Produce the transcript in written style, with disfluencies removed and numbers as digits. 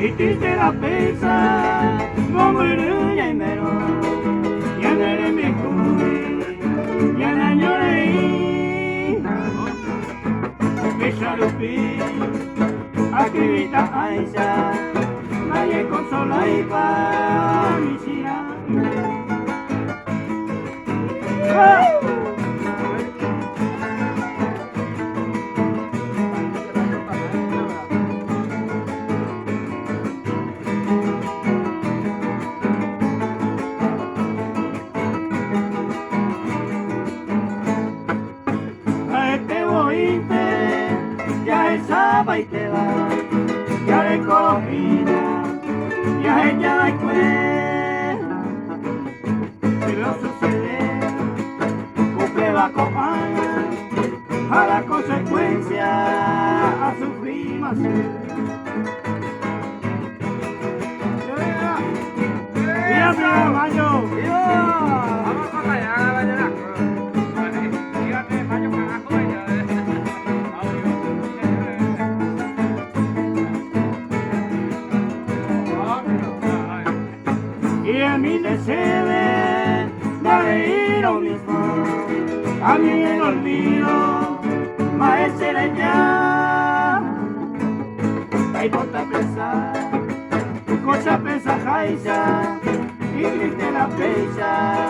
y triste la pesa, momburu ya mero, ya nere mi kui, ya na llorei, Besarupi, akibita aisa, nadie consola y pa mi sira. Ya esa baitela, ya le colomina, ya ella la cuenta, pero sucede, cumple va a la consecuencia, a sufrir más. ¡Viva Mayo! Vamos para allá, vaya. Fíjate, Mayo, carajo, y a mí me cede de ir lo mismo, a mí el olvido, maestra ya, hay bota pensar, cosa pensa jaisa, y triste la fecha.